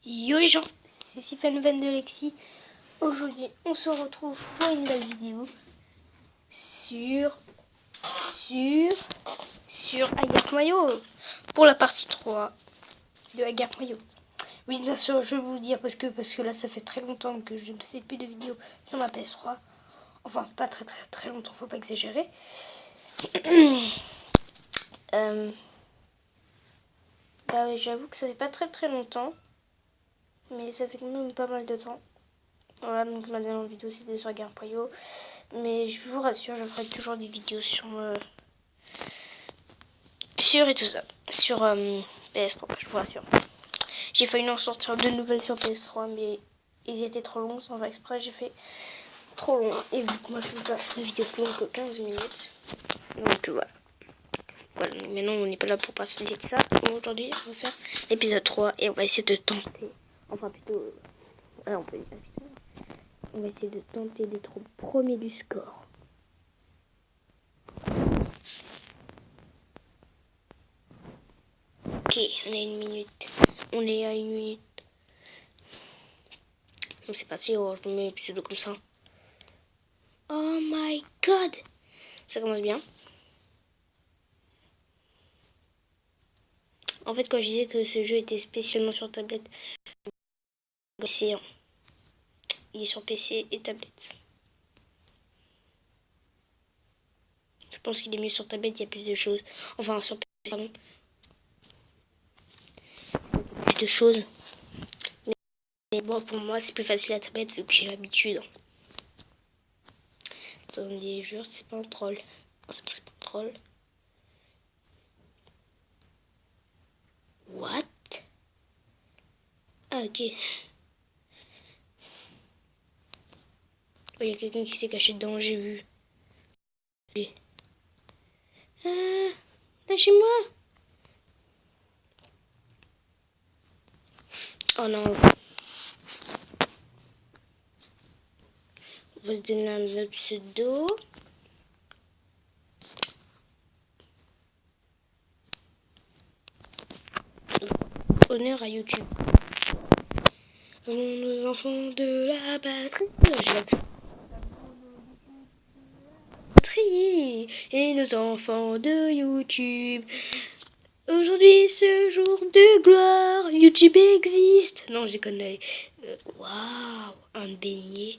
Yo les gens, c'est Sifan22 de Lexi. Aujourd'hui, on se retrouve pour une nouvelle vidéo sur Agar Mayo pour la partie 3 de Agar Mayo. Oui, bien sûr, je vais vous le dire parce que là, ça fait très longtemps que je ne fais plus de vidéos sur ma PS3. Enfin, pas très longtemps, faut pas exagérer. Bah oui, j'avoue que ça fait pas très longtemps, mais ça fait quand même pas mal de temps. Voilà, donc ma dernière vidéo c'était sur Agar Mayo. Mais je vous rassure, je ferai toujours des vidéos sur et tout ça. Sur PS3, je vous rassure. J'ai failli en sortir de nouvelles sur PS3, mais ils étaient trop longs, sans faire exprès, j'ai fait trop long. Et vu que moi je ne peux pas faire de vidéos plus longues que 15 minutes. Donc voilà. Voilà, maintenant on n'est pas là pour passer de ça. Aujourd'hui on va faire l'épisode 3 et on va essayer de tenter. Enfin plutôt. On peut dire plutôt. On va essayer de tenter d'être au premier du score. Ok, on est à 1 minute. On est à 1 minute. Donc c'est parti, je mets le pseudo comme ça. Oh my god! Ça commence bien. En fait, quand je disais que ce jeu était spécialement sur tablette, il est sur PC et tablette. Je pense qu'il est mieux sur tablette, il y a plus de choses. Enfin, sur PC, pardon. Plus de choses. Mais bon, pour moi, c'est plus facile à tablette vu que j'ai l'habitude. Attendez, jure, c'est pas un troll. Non, c'est pas un troll. What? Ah, ok. Il y a quelqu'un qui s'est caché dedans, j'ai vu. Ah, lâchez-moi! Oh non. On va se donner un autre pseudo. Honneur à YouTube. Nos enfants de la patrie. Et nos enfants de YouTube. Aujourd'hui, ce jour de gloire, YouTube existe. Non, je déconne. Waouh, un beignet.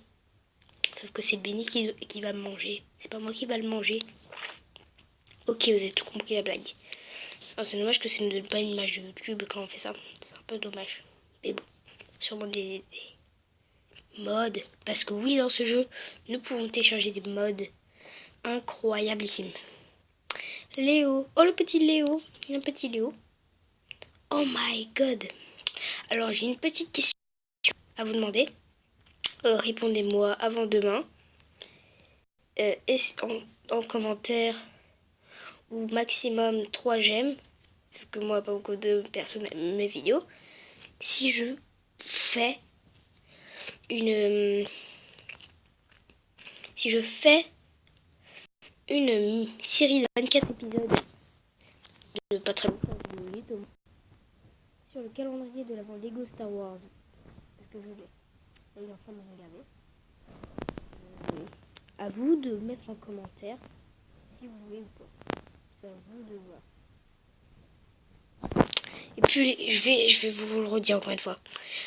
Sauf que c'est le beignet qui va me manger. C'est pas moi qui va le manger. Ok, vous avez tout compris la blague. C'est dommage que ça ne donne pas une image de YouTube quand on fait ça. C'est un peu dommage. Mais bon, sûrement des modes. Parce que oui, dans ce jeu, nous pouvons télécharger des modes incroyablissimes. Léo. Oh, le petit Léo. Un petit Léo. Oh my god. Alors, j'ai une petite question à vous demander. Répondez-moi avant demain. En commentaire ou maximum 3 j'aime. Vu que moi, pas beaucoup de personnes aiment mes vidéos. Si je fais une série de 24 épisodes de pas très longtemps, de minutes, sur le calendrier de l'avant Lego Star Wars, parce que je l'ai. Il est en train de regarder. À vous de mettre en commentaire si vous voulez ou pas. C'est à vous de voir. Et puis je vais vous le redire encore une fois.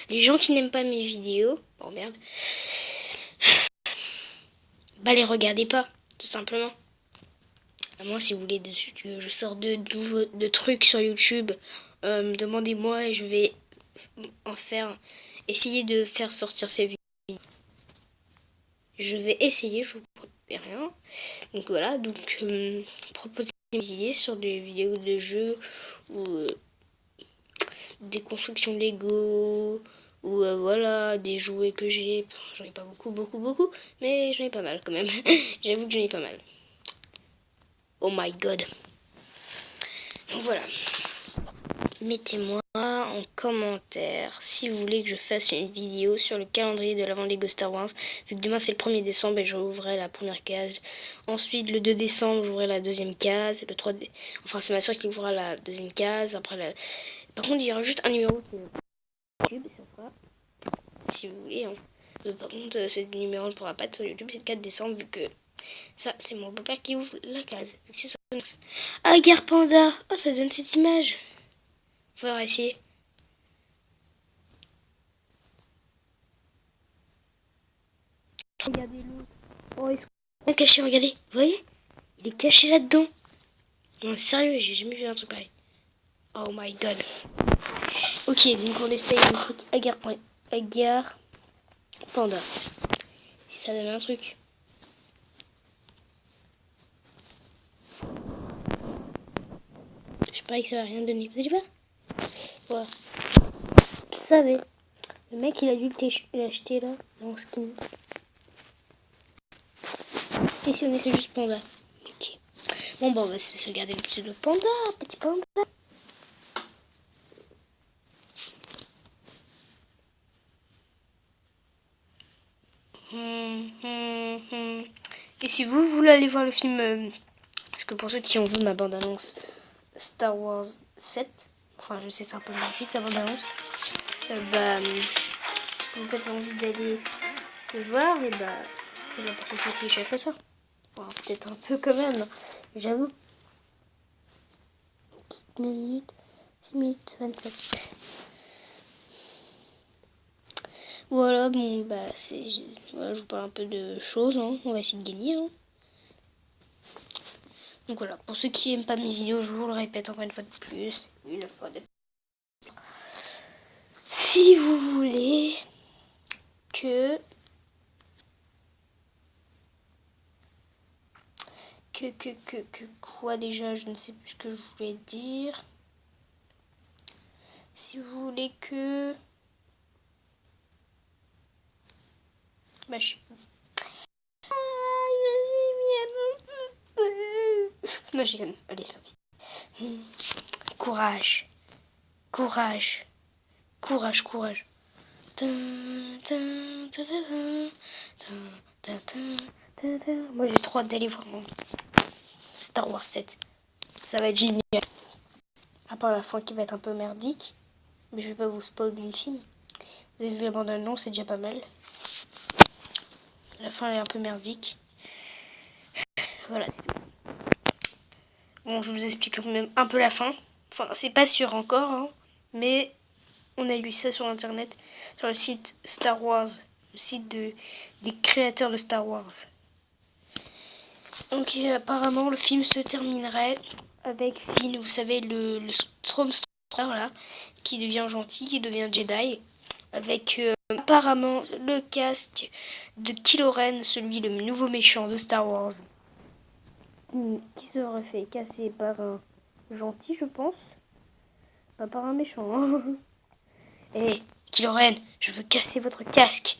Les gens qui n'aiment pas mes vidéos, oh merde, bah les regardez pas, tout simplement. À moins si vous voulez que je sors de trucs sur YouTube, demandez-moi et je vais essayer de faire sortir ces vidéos. Je vais essayer, je vous promets rien. Donc voilà, donc proposez des idées sur des vidéos de jeux ou des constructions Lego ou voilà, des jouets que j'ai. J'en ai pas beaucoup, mais j'en ai pas mal quand même. J'avoue que j'en ai pas mal. Oh my god. Donc voilà. Mettez-moi en commentaire si vous voulez que je fasse une vidéo sur le calendrier de l'avant Lego Star Wars. Vu que demain c'est le 1er décembre et j'ouvrirai la première case. Ensuite le 2 décembre j'ouvrirai la deuxième case. Le 3 enfin c'est ma soeur qui ouvrira la deuxième case. Après par contre il y aura juste un numéro qui YouTube, ça sera, si vous voulez. Hein. Par contre, ce numéro ne pourra pas être sur YouTube, c'est le 4 décembre, vu que ça, c'est mon beau-père qui ouvre la case. Ah, Gare Panda. Oh, ça donne cette image. Faudra essayer. Regardez l'autre. Oh, ils sont cachés, regardez. Vous voyez? Il est caché là-dedans. Non, sérieux, j'ai jamais vu un truc pareil. Oh my god. Ok, donc on essaye un truc à Gare Panda. Si ça donne un truc. Je parie que ça va rien donner. Vous allez voir? Voilà. Vous savez. Le mec, il a dû l'acheter là, dans skin. Et si on écrit juste Panda? Ok. Bon, bah, on va se garder le pseudo Panda, petit Panda. Et si vous voulez aller voir le film, parce que pour ceux qui ont vu ma bande-annonce Star Wars 7, enfin je sais c'est un peu mythique la bande-annonce, bah si vous avez envie d'aller le voir, et bah il va pas coûter si cher que ça. Enfin, peut-être un peu quand même, j'avoue. 4 minutes, 6 minutes 27. Voilà, bon bah voilà, je vous parle un peu de choses, hein. On va essayer de gagner. Hein. Donc voilà, pour ceux qui n'aiment pas mes vidéos, je vous le répète encore une fois de plus. Une fois de plus. Si vous voulez que quoi déjà, je ne sais plus ce que je voulais dire. Si vous voulez que... Bah je sais pas. Non, j'ai quand même. Allez, c'est parti. Courage. Courage. Courage, courage. Moi j'ai trop hâte d'aller voir Star Wars 7. Ça va être génial. À part la fin qui va être un peu merdique. Mais je vais pas vous spoiler le film. Vous avez vu la bande-annonce, c'est déjà pas mal. La fin elle est un peu merdique. Voilà. Bon, je vous explique quand même un peu la fin. Enfin, c'est pas sûr encore, hein, mais on a lu ça sur internet, sur le site Star Wars, le site des créateurs de Star Wars. Donc apparemment le film se terminerait avec Finn, vous savez, le Stormtrooper là, qui devient gentil, qui devient Jedi, avec apparemment le casque de Kylo Ren, celui le nouveau méchant de Star Wars, qui serait fait casser par un gentil, je pense, pas par un méchant. Hein. Hé, Kylo Ren, je veux casser votre casque,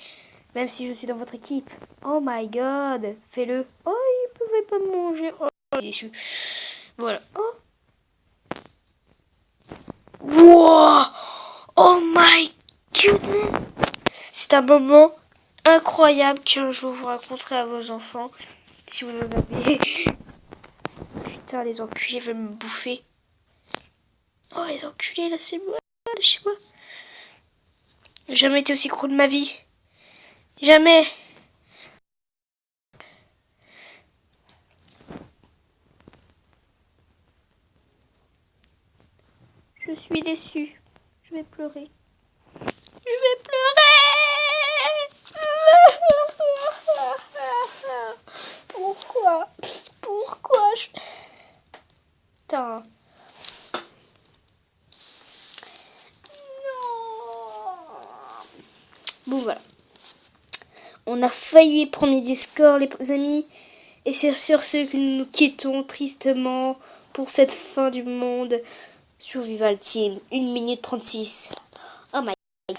même si je suis dans votre équipe. Oh my god, fais-le. Oh, il pouvait pas me manger. Oh, déçu. Voilà. Oh. Wow. Oh my goodness. C'est un moment incroyable qu'un jour vous raconterez à vos enfants. Si vous en avez. Putain, les enculés veulent me bouffer. Oh, les enculés, là, c'est moi. Chez moi. J'ai jamais été aussi gros de ma vie. Jamais. Je suis déçue. Je vais pleurer. Je vais pleurer. Pourquoi? Pourquoi Putain. Non. Bon, voilà. On a failli le premier du score, les amis. Et c'est sur ce que nous nous quittons tristement pour cette fin du monde. Survival Team, 1 minute 36. Oh my god.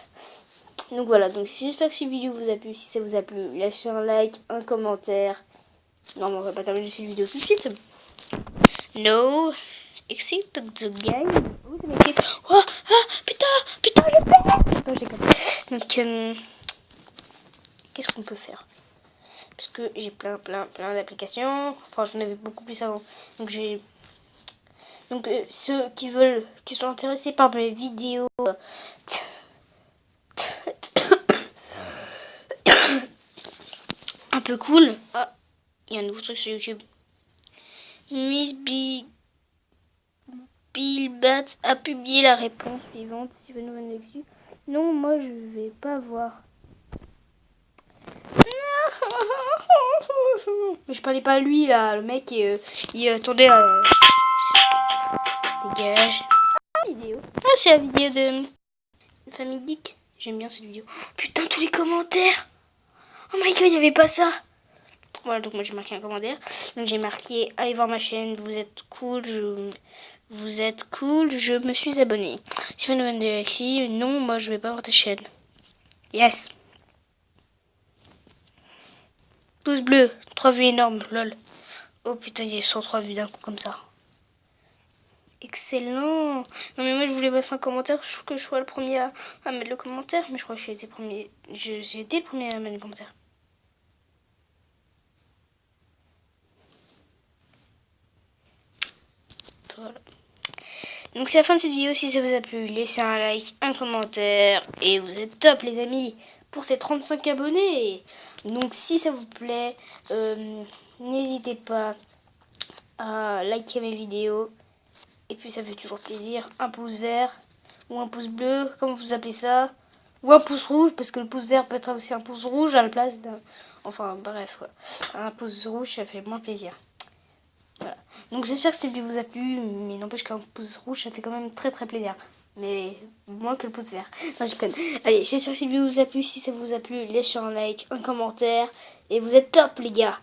Donc voilà, donc j'espère que cette vidéo vous a plu. Si ça vous a plu, lâchez un like, un commentaire. Non, mais on va pas terminer cette vidéo tout de suite. No, exit the game. Oh, putain, je perds. Non, donc, qu'est-ce qu'on peut faire? Parce que j'ai plein d'applications. Enfin, j'en avais beaucoup plus avant. Donc ceux qui sont intéressés par mes vidéos Un peu cool. Ah, il y a un nouveau truc sur YouTube. Miss Bill Bat a publié la réponse suivante. Si vous nous venez dessus. Non, moi je vais pas voir. Mais je parlais pas à lui là, le mec il attendait la dégage. Vidéo. Ah, c'est la vidéo de Famille Geek. J'aime bien cette vidéo. Putain, tous les commentaires. Oh my god, il n'y avait pas ça. Voilà, donc moi j'ai marqué un commentaire. Donc j'ai marqué allez voir ma chaîne, vous êtes cool, je me suis abonné. Si vous nous venez de Alexis, non, moi je vais pas voir ta chaîne. Yes. Pouce bleu, 3 vues énormes, lol. Oh putain, il y a 103 vues d'un coup comme ça. Excellent. Non mais moi je voulais mettre un commentaire, je trouve que je sois le premier à mettre le commentaire, mais je crois que j'ai été le premier à mettre le commentaire. Voilà. Donc c'est la fin de cette vidéo. Si ça vous a plu, laissez un like, un commentaire et vous êtes top les amis pour ces 35 abonnés. Donc si ça vous plaît, n'hésitez pas à liker mes vidéos. Et puis ça fait toujours plaisir. Un pouce vert ou un pouce bleu, comme vous appelez ça. Ou un pouce rouge, parce que le pouce vert peut être aussi un pouce rouge à la place d'un... Enfin bref quoi. Un pouce rouge ça fait moins plaisir. Voilà. Donc j'espère que cette vidéo vous a plu, mais n'empêche qu'un pouce rouge ça fait quand même très très plaisir. Mais moins que le pouce vert. Non, je connais. Allez, j'espère que cette vidéo vous a plu. Si ça vous a plu, laissez un like, un commentaire. Et vous êtes top les gars.